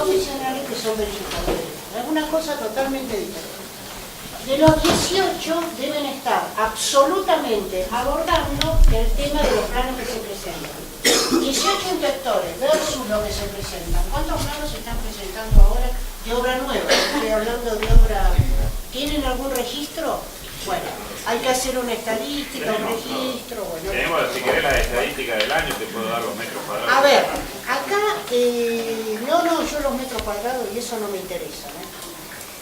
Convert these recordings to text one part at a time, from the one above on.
profesionales que son verificadores. Es una cosa totalmente diferente. De los 18 deben estar absolutamente abordando el tema de los planos que se presentan. 18 inspectores versus lo que se presentan. ¿Cuántos planos se están presentando ahora de obra nueva? Estoy hablando de obra... ¿Tienen algún registro? Bueno, hay que hacer una estadística, un registro... Bueno, tenemos, si querés, las estadísticas del año, te puedo dar los metros cuadrados. A ver, acá... no, yo los metros cuadrados y eso no me interesa, ¿no?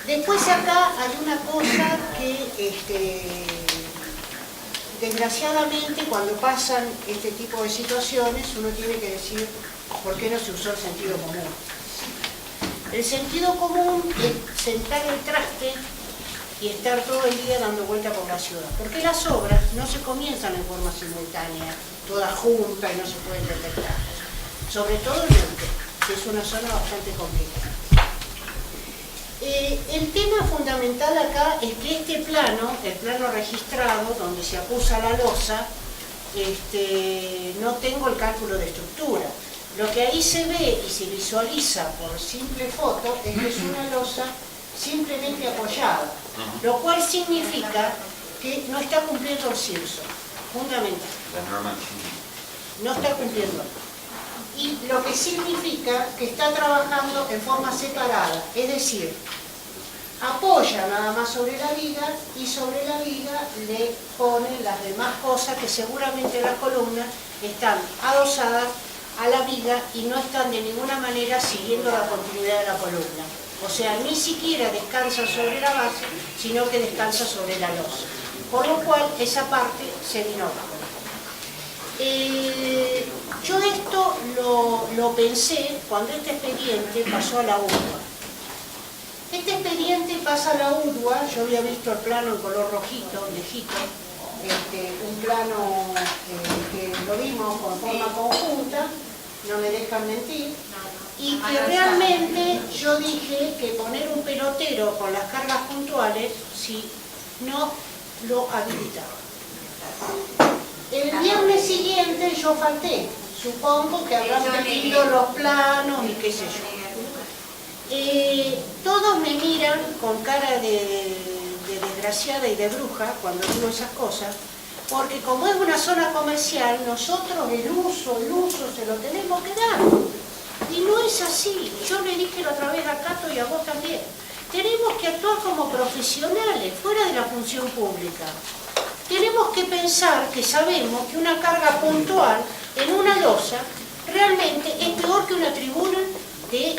Después acá hay una cosa que, desgraciadamente, cuando pasan este tipo de situaciones, uno tiene que decir por qué no se usó el sentido común. El sentido común es sentar el traste y estar todo el día dando vuelta por la ciudad. Porque las obras no se comienzan en forma simultánea, todas juntas y no se pueden detectar. Sobre todo en Neuquén, que es una zona bastante complicada. El tema fundamental acá es que este plano, el plano registrado, donde se acusa la losa, no tengo el cálculo de estructura. Lo que ahí se ve y se visualiza por simple foto es que es una losa simplemente apoyada, lo cual significa que no está cumpliendo el CIRSO, fundamental. No está cumpliendo. Y lo que significa que está trabajando en forma separada, es decir, apoya nada más sobre la viga y sobre la viga le ponen las demás cosas que seguramente las columnas están adosadas a la viga y no están de ninguna manera siguiendo la continuidad de la columna. O sea, ni siquiera descansa sobre la base, sino que descansa sobre la losa. Por lo cual, esa parte se vino abajo. Yo esto lo pensé cuando este expediente pasó a la UDUA. Este expediente pasa a la UDUA, yo había visto el plano en color rojito, viejito, un plano que lo vimos con forma conjunta, no me dejan mentir, y que realmente yo dije que poner un pelotero con las cargas puntuales, si no lo habilitaba. El viernes siguiente yo falté, supongo que habrán pedido los planos y qué sé yo. Todos me miran con cara de desgraciada y de bruja cuando digo esas cosas, porque como es una zona comercial, nosotros el uso se lo tenemos que dar. Y no es así. Yo le dije la otra vez a Cato y a vos también. Tenemos que actuar como profesionales, fuera de la función pública. Tenemos que pensar que sabemos que una carga puntual en una losa realmente es peor que una tribuna de